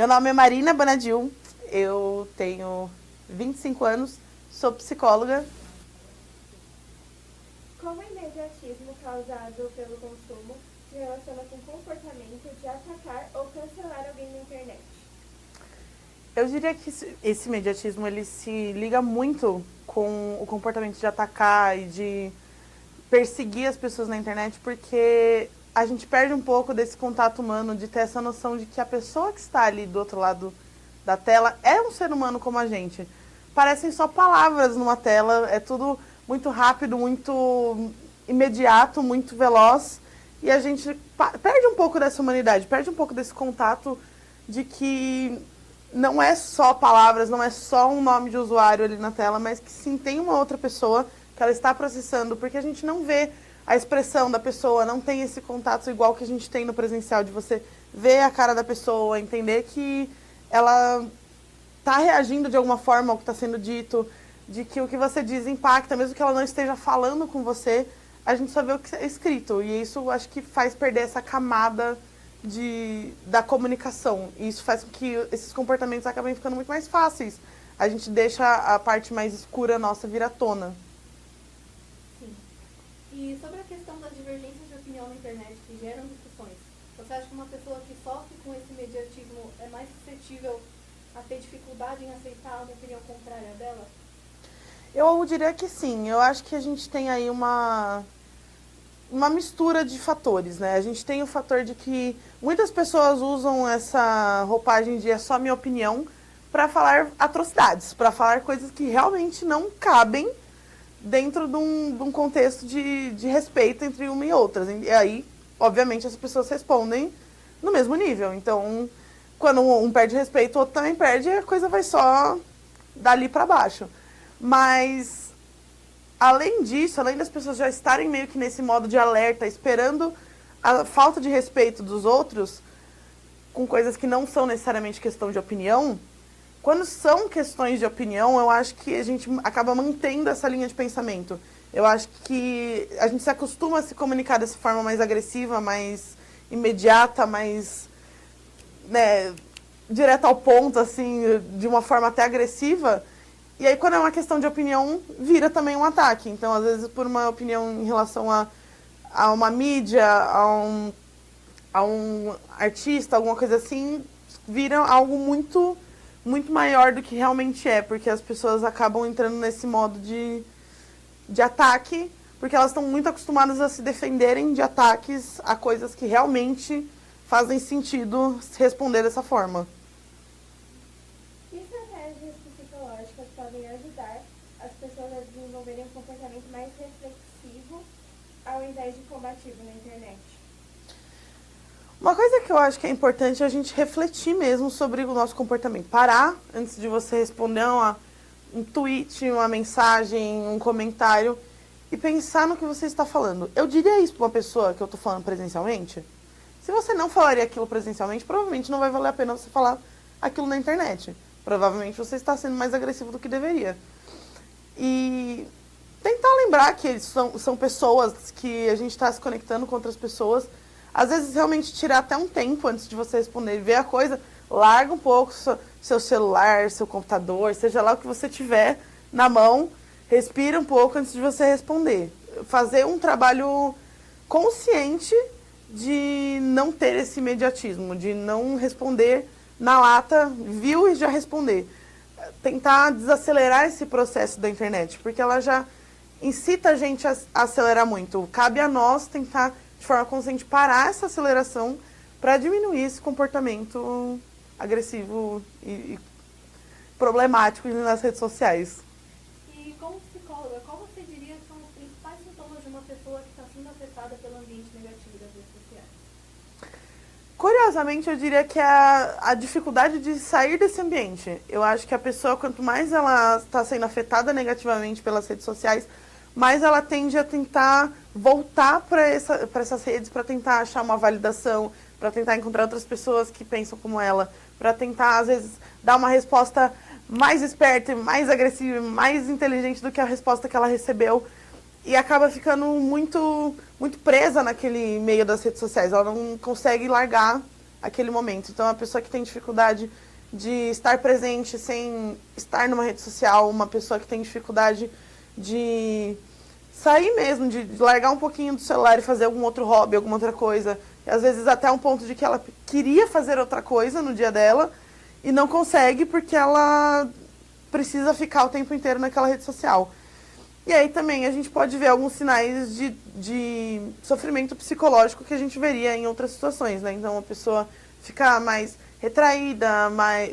Meu nome é Marina Bonadil, eu tenho 25 anos, sou psicóloga. Como o imediatismo causado pelo consumo se relaciona com o comportamento de atacar ou cancelar alguém na internet? Eu diria que esse imediatismo ele se liga muito com o comportamento de atacar e de perseguir as pessoas na internet, porque a gente perde um pouco desse contato humano, de ter essa noção de que a pessoa que está ali do outro lado da tela é um ser humano como a gente. Parecem só palavras numa tela, é tudo muito rápido, muito imediato, muito veloz, e a gente perde um pouco dessa humanidade, perde um pouco desse contato de que não é só palavras, não é só um nome de usuário ali na tela, mas que sim tem uma outra pessoa que ela está processando, porque a gente não vê a expressão da pessoa, não tem esse contato igual que a gente tem no presencial, de você ver a cara da pessoa, entender que ela está reagindo de alguma forma ao que está sendo dito, de que o que você diz impacta, mesmo que ela não esteja falando com você, a gente só vê o que é escrito. E isso acho que faz perder essa camada da comunicação. E isso faz com que esses comportamentos acabem ficando muito mais fáceis. A gente deixa a parte mais escura nossa vir à tona. Sim. E sobre a questão das divergências de opinião na internet que geram discussões, você acha que uma pessoa que sofre com esse mediatismo é mais suscetível a ter dificuldade em aceitar uma opinião contrária dela? Eu diria que sim. Eu acho que a gente tem aí uma mistura de fatores, né? A gente tem o fator de que muitas pessoas usam essa roupagem de é só minha opinião para falar atrocidades, para falar coisas que realmente não cabem dentro de um contexto de respeito entre uma e outra. E aí, obviamente, as pessoas respondem no mesmo nível. Então, quando um perde respeito, o outro também perde, e a coisa vai só dali para baixo. Mas, além disso, além das pessoas já estarem meio que nesse modo de alerta, esperando a falta de respeito dos outros, com coisas que não são necessariamente questão de opinião, quando são questões de opinião, eu acho que a gente acaba mantendo essa linha de pensamento. Eu acho que a gente se acostuma a se comunicar dessa forma mais agressiva, mais imediata, mais, né, direta ao ponto, assim, de uma forma até agressiva. E aí, quando é uma questão de opinião, vira também um ataque. Então, às vezes, por uma opinião em relação a uma mídia, a um artista, alguma coisa assim, vira algo muito, muito maior do que realmente é, porque as pessoas acabam entrando nesse modo de ataque, porque elas estão muito acostumadas a se defenderem de ataques a coisas que realmente fazem sentido se responder dessa forma. Que estratégias psicológicas podem ajudar as pessoas a desenvolverem um comportamento mais reflexivo ao invés de combativo na internet? Uma coisa que eu acho que é importante é a gente refletir mesmo sobre o nosso comportamento. Parar antes de você responder um tweet, uma mensagem, um comentário e pensar no que você está falando. Eu diria isso para uma pessoa que eu estou falando presencialmente? Se você não falaria aquilo presencialmente, provavelmente não vai valer a pena você falar aquilo na internet. Provavelmente você está sendo mais agressivo do que deveria. E tentar lembrar que eles são pessoas, que a gente está se conectando com outras pessoas. Às vezes, realmente, tirar até um tempo antes de você responder e ver a coisa, larga um pouco seu celular, seu computador, seja lá o que você tiver na mão, respira um pouco antes de você responder. Fazer um trabalho consciente de não ter esse imediatismo, de não responder na lata, viu e já responder. Tentar desacelerar esse processo da internet, porque ela já incita a gente a acelerar muito. Cabe a nós tentar, de forma consciente, parar essa aceleração para diminuir esse comportamento agressivo e problemático nas redes sociais. E como psicóloga, qual você diria que são os principais sintomas de uma pessoa que está sendo afetada pelo ambiente negativo das redes sociais? Curiosamente, eu diria que é a dificuldade de sair desse ambiente. Eu acho que a pessoa, quanto mais ela está sendo afetada negativamente pelas redes sociais, mais ela tende a tentar voltar para essas redes para tentar achar uma validação, para tentar encontrar outras pessoas que pensam como ela, para tentar, às vezes, dar uma resposta mais esperta, mais agressiva, mais inteligente do que a resposta que ela recebeu. E acaba ficando muito, muito presa naquele meio das redes sociais. Ela não consegue largar aquele momento. Então, a pessoa que tem dificuldade de estar presente sem estar numa rede social, uma pessoa que tem dificuldade de sair mesmo, de largar um pouquinho do celular e fazer algum outro hobby, alguma outra coisa. E, às vezes até um ponto de que ela queria fazer outra coisa no dia dela e não consegue porque ela precisa ficar o tempo inteiro naquela rede social. E aí também a gente pode ver alguns sinais de sofrimento psicológico que a gente veria em outras situações, né? Então, a pessoa ficar mais retraída,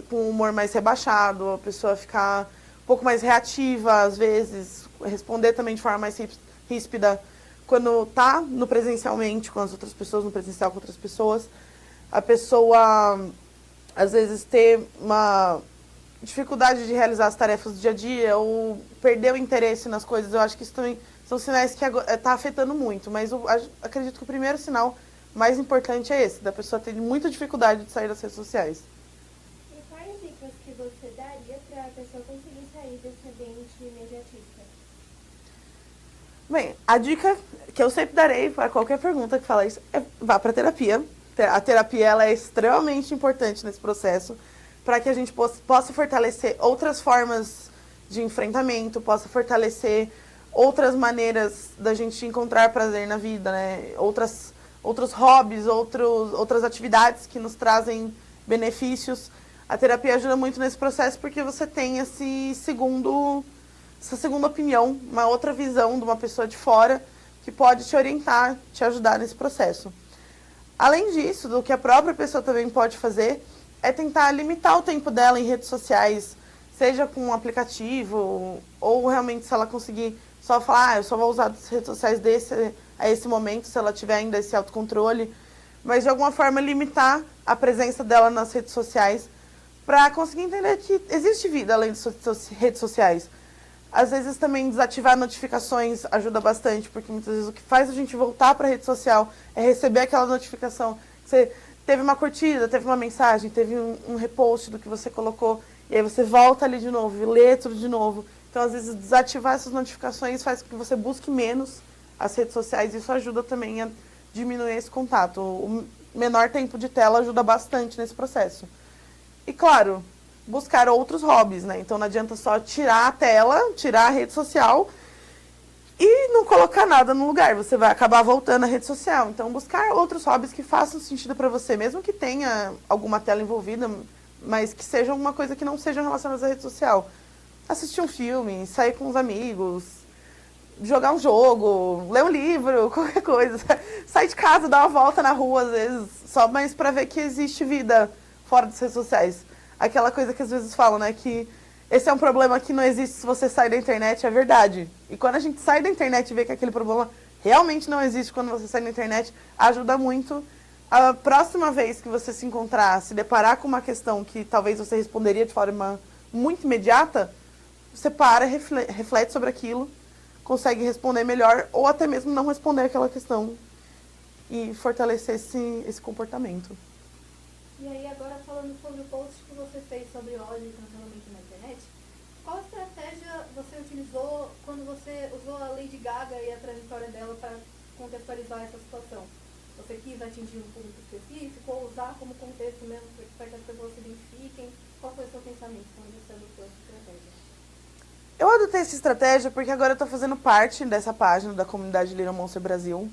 com o humor mais rebaixado, a pessoa ficar um pouco mais reativa, às vezes, responder também de forma mais ríspida quando tá no presencialmente com as outras pessoas, no presencial com outras pessoas. A pessoa, às vezes, ter uma dificuldade de realizar as tarefas do dia a dia ou perder o interesse nas coisas. Eu acho que isso também são sinais que está afetando muito, mas eu acredito que o primeiro sinal mais importante é esse, da pessoa ter muita dificuldade de sair das redes sociais. E quais dicas que você daria para a pessoa conseguir sair desse ambiente imediatista? Bem, a dica que eu sempre darei para qualquer pergunta que fala isso é vá para terapia. A terapia ela é extremamente importante nesse processo, para que a gente possa fortalecer outras formas de enfrentamento, possa fortalecer outras maneiras da gente encontrar prazer na vida, né? Outros hobbies, outras atividades que nos trazem benefícios. A terapia ajuda muito nesse processo porque você tem essa segunda opinião, uma outra visão de uma pessoa de fora que pode te orientar, te ajudar nesse processo. Além disso, do que a própria pessoa também pode fazer é tentar limitar o tempo dela em redes sociais, seja com um aplicativo, ou realmente se ela conseguir só falar, eu só vou usar as redes sociais a esse momento, se ela tiver ainda esse autocontrole, mas de alguma forma limitar a presença dela nas redes sociais para conseguir entender que existe vida além de redes sociais. Às vezes também desativar notificações ajuda bastante, porque muitas vezes o que faz a gente voltar para a rede social é receber aquela notificação. Você teve uma curtida, teve uma mensagem, teve um repost do que você colocou, e aí você volta ali de novo e lê tudo de novo. Então, às vezes, desativar essas notificações faz com que você busque menos as redes sociais, e isso ajuda também a diminuir esse contato. O menor tempo de tela ajuda bastante nesse processo. E, claro, buscar outros hobbies, né? Então, não adianta só tirar a tela, tirar a rede social e não colocar nada no lugar. Você vai acabar voltando à rede social. Então, buscar outros hobbies que façam sentido para você, mesmo que tenha alguma tela envolvida, mas que seja alguma coisa que não seja relacionada à rede social. Assistir um filme, sair com os amigos, jogar um jogo, ler um livro, qualquer coisa. Sair de casa, dar uma volta na rua, às vezes, só mais para ver que existe vida fora das redes sociais. Aquela coisa que às vezes falam, né, que esse é um problema que não existe se você sair da internet, é verdade. E quando a gente sai da internet e vê que aquele problema realmente não existe quando você sai da internet, ajuda muito. A próxima vez que você se encontrar, se deparar com uma questão que talvez você responderia de forma muito imediata, você para, reflete sobre aquilo, consegue responder melhor ou até mesmo não responder aquela questão e fortalecer esse comportamento. E aí, agora falando sobre o post que você fez sobre ódio e cancelamento na internet, qual estratégia você utilizou quando você usou a Lady Gaga e a trajetória dela para contextualizar essa situação? Você quis atingir um público específico ou usar como contexto mesmo para que as pessoas se identifiquem? Qual foi o seu pensamento quando você adotou essa estratégia? Eu adotei essa estratégia porque agora eu estou fazendo parte dessa página da comunidade Little Monster Brasil.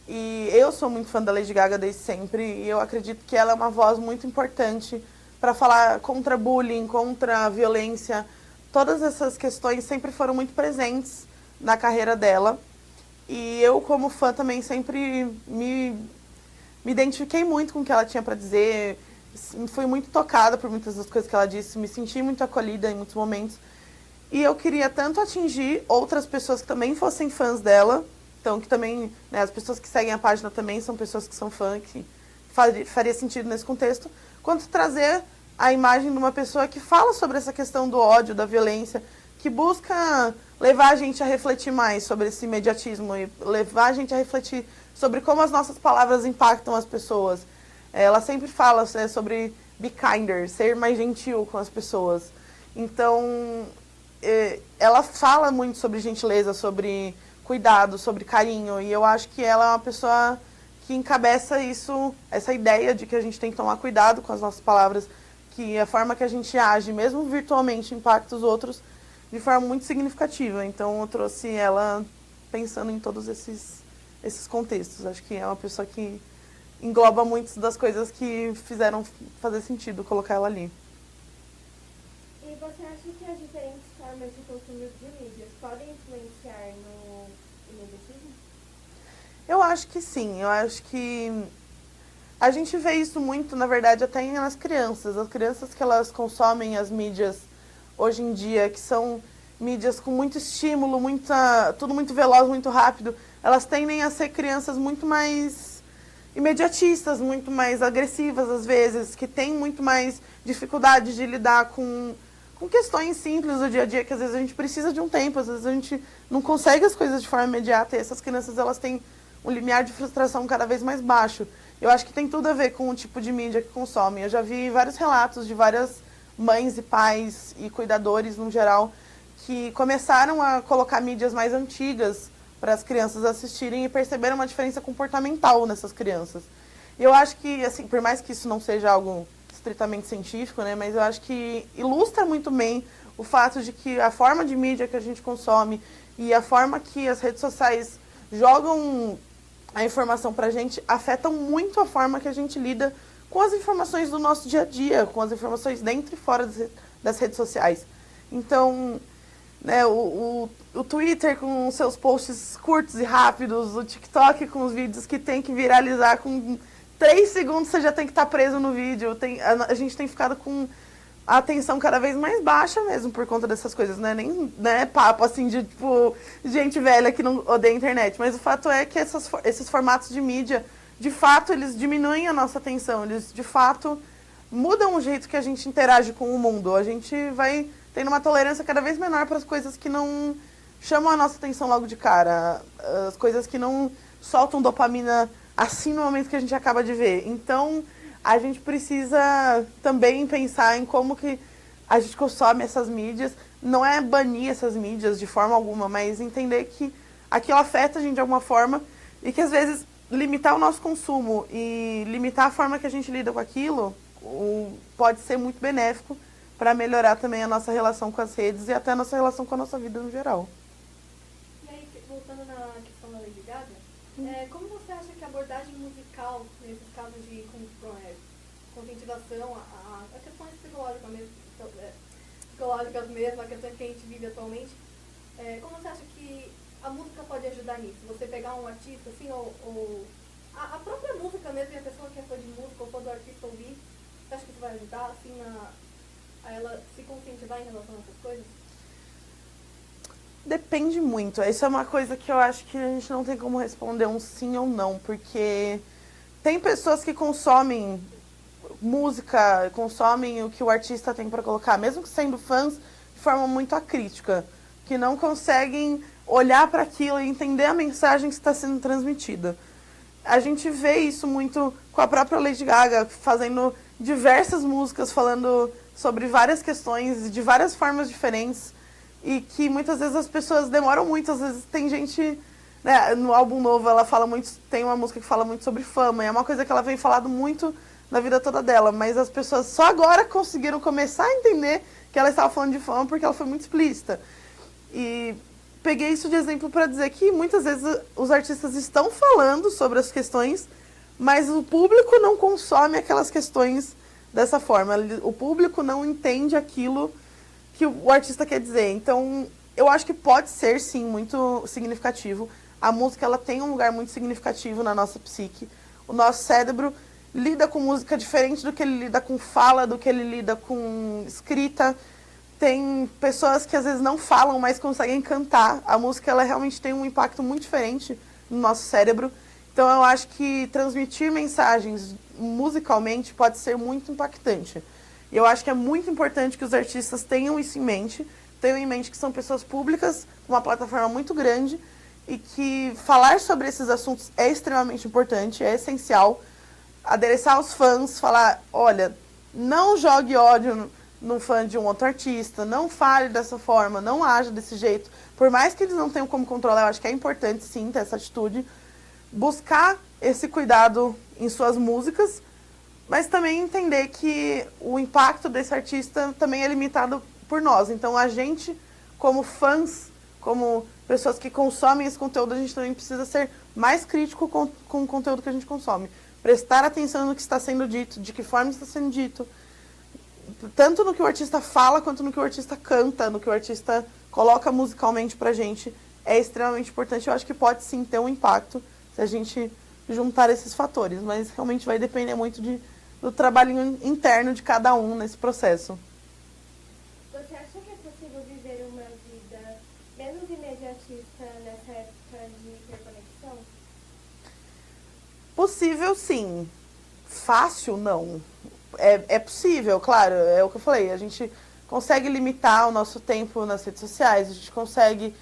E eu sou muito fã da Lady Gaga desde sempre e eu acredito que ela é uma voz muito importante para falar contra bullying, contra a violência. Todas essas questões sempre foram muito presentes na carreira dela. E eu, como fã, também sempre me identifiquei muito com o que ela tinha para dizer. Fui muito tocada por muitas das coisas que ela disse, me senti muito acolhida em muitos momentos. E eu queria tanto atingir outras pessoas que também fossem fãs dela. Então, que também, né, as pessoas que seguem a página também são pessoas que são fãs, que faria sentido nesse contexto, quanto trazer a imagem de uma pessoa que fala sobre essa questão do ódio, da violência, que busca levar a gente a refletir mais sobre esse imediatismo e levar a gente a refletir sobre como as nossas palavras impactam as pessoas. Ela sempre fala, né, sobre be kinder, ser mais gentil com as pessoas. Então, ela fala muito sobre gentileza, sobre cuidado, sobre carinho, e eu acho que ela é uma pessoa que encabeça isso, essa ideia de que a gente tem que tomar cuidado com as nossas palavras, que a forma que a gente age, mesmo virtualmente, impacta os outros de forma muito significativa. Então eu trouxe ela pensando em todos esses contextos. Acho que é uma pessoa que engloba muitas das coisas que fizeram fazer sentido colocar ela ali. E você acha que as diferentes formas de consumo de mídias podem influenciar no imediatismo? Eu acho que sim. Eu acho que a gente vê isso muito, na verdade, até nas crianças. As crianças que elas consomem as mídias hoje em dia, que são mídias com muito estímulo, tudo muito veloz, muito rápido, elas tendem a ser crianças muito mais imediatistas, muito mais agressivas às vezes, que têm muito mais dificuldade de lidar com questões simples do dia a dia, que às vezes a gente precisa de um tempo, às vezes a gente não consegue as coisas de forma imediata, e essas crianças elas têm um limiar de frustração cada vez mais baixo. Eu acho que tem tudo a ver com o tipo de mídia que consomem. Eu já vi vários relatos de várias mães e pais e cuidadores, no geral, que começaram a colocar mídias mais antigas para as crianças assistirem e perceberam uma diferença comportamental nessas crianças. E eu acho que, assim, por mais que isso não seja algo estritamente científico, né, mas eu acho que ilustra muito bem o fato de que a forma de mídia que a gente consome e a forma que as redes sociais jogam a informação para a gente afetam muito a forma que a gente lida com as informações do nosso dia a dia, com as informações dentro e fora das redes sociais. Então, né, o Twitter com seus posts curtos e rápidos, o TikTok com os vídeos que tem que viralizar com 3 segundos, você já tem que estar preso no vídeo. A gente tem ficado com a atenção cada vez mais baixa mesmo por conta dessas coisas, né? Nem papo assim de tipo gente velha que não odeia a internet, mas o fato é que esses formatos de mídia, de fato, eles diminuem a nossa atenção, eles de fato mudam o jeito que a gente interage com o mundo. A gente vai tendo uma tolerância cada vez menor para as coisas que não chamam a nossa atenção logo de cara, as coisas que não soltam dopamina assim no momento que a gente acaba de ver. Então, a gente precisa também pensar em como que a gente consome essas mídias. Não é banir essas mídias de forma alguma, mas entender que aquilo afeta a gente de alguma forma e que, às vezes, limitar o nosso consumo e limitar a forma que a gente lida com aquilo pode ser muito benéfico para melhorar também a nossa relação com as redes e até a nossa relação com a nossa vida no geral. E aí, voltando na questão da Lady Gaga, como você acha que a abordagem musical, nesses casos de conscientização, a questões psicológicas mesmo, a questão que a gente vive atualmente, como você acha que a música pode ajudar nisso? Você pegar um artista, assim, ou a própria música mesmo, e a pessoa que é fã de música ou fã do artista ouvir, você acha que isso vai ajudar, assim, a ela se conscientizar em relação a essas coisas? Depende muito. Isso é uma coisa que eu acho que a gente não tem como responder um sim ou não, porque tem pessoas que consomem música, consomem o que o artista tem para colocar, mesmo que sendo fãs, de forma muito acrítica, que não conseguem olhar para aquilo e entender a mensagem que está sendo transmitida. A gente vê isso muito com a própria Lady Gaga, fazendo diversas músicas, falando sobre várias questões, de várias formas diferentes, e que muitas vezes as pessoas demoram muito. Às vezes tem gente, né, no álbum novo ela fala muito, tem uma música que fala muito sobre fama, e é uma coisa que ela vem falando muito na vida toda dela, mas as pessoas só agora conseguiram começar a entender que ela estava falando de fama porque ela foi muito explícita. E peguei isso de exemplo para dizer que muitas vezes os artistas estão falando sobre as questões, mas o público não consome aquelas questões dessa forma. O público não entende aquilo que o artista quer dizer. Então, eu acho que pode ser, sim, muito significativo. A música ela tem um lugar muito significativo na nossa psique. O nosso cérebro lida com música diferente do que ele lida com fala, do que ele lida com escrita. Tem pessoas que às vezes não falam, mas conseguem cantar. A música ela realmente tem um impacto muito diferente no nosso cérebro. Então eu acho que transmitir mensagens musicalmente pode ser muito impactante. E eu acho que é muito importante que os artistas tenham isso em mente que são pessoas públicas, com uma plataforma muito grande, e que falar sobre esses assuntos é extremamente importante, é essencial. Adereçar os fãs, falar, olha, não jogue ódio no fã de um outro artista, não fale dessa forma, não haja desse jeito. Por mais que eles não tenham como controlar, eu acho que é importante sim ter essa atitude. Buscar esse cuidado em suas músicas, mas também entender que o impacto desse artista também é limitado por nós. Então a gente, como fãs, como pessoas que consomem esse conteúdo, a gente também precisa ser mais crítico com o conteúdo que a gente consome. Prestar atenção no que está sendo dito, de que forma está sendo dito, tanto no que o artista fala, quanto no que o artista canta, no que o artista coloca musicalmente pra gente, é extremamente importante. Eu acho que pode sim ter um impacto se a gente juntar esses fatores, mas realmente vai depender muito do trabalho interno de cada um nesse processo. Você acha que é possível viver uma vida menos imediatista nessa época de hiperconexão? Possível, sim. Fácil, não. É possível, claro, é o que eu falei. A gente consegue limitar o nosso tempo nas redes sociais, a gente consegue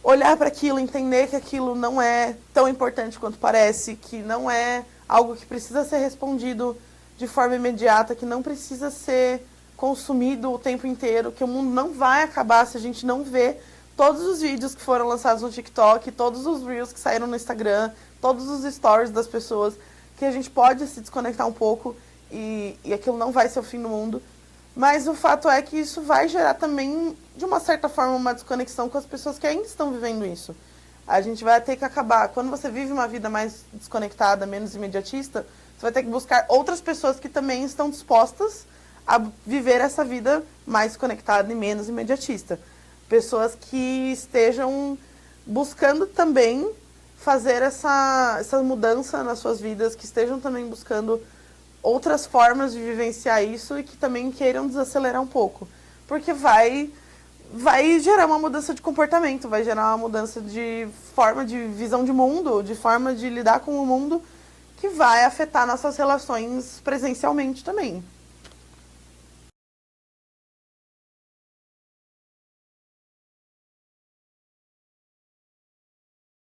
olhar para aquilo, entender que aquilo não é tão importante quanto parece, que não é algo que precisa ser respondido de forma imediata, que não precisa ser consumido o tempo inteiro, que o mundo não vai acabar se a gente não ver todos os vídeos que foram lançados no TikTok, todos os Reels que saíram no Instagram, todos os stories das pessoas, que a gente pode se desconectar um pouco e aquilo não vai ser o fim do mundo. Mas o fato é que isso vai gerar também, de uma certa forma, uma desconexão com as pessoas que ainda estão vivendo isso. A gente vai ter que acabar. Quando você vive uma vida mais desconectada, menos imediatista, você vai ter que buscar outras pessoas que também estão dispostas a viver essa vida mais conectada e menos imediatista. Pessoas que estejam buscando também fazer essa mudança nas suas vidas, que estejam também buscando outras formas de vivenciar isso e que também queiram desacelerar um pouco. Porque vai gerar uma mudança de comportamento, vai gerar uma mudança de forma de visão de mundo, de forma de lidar com o mundo, que vai afetar nossas relações presencialmente também.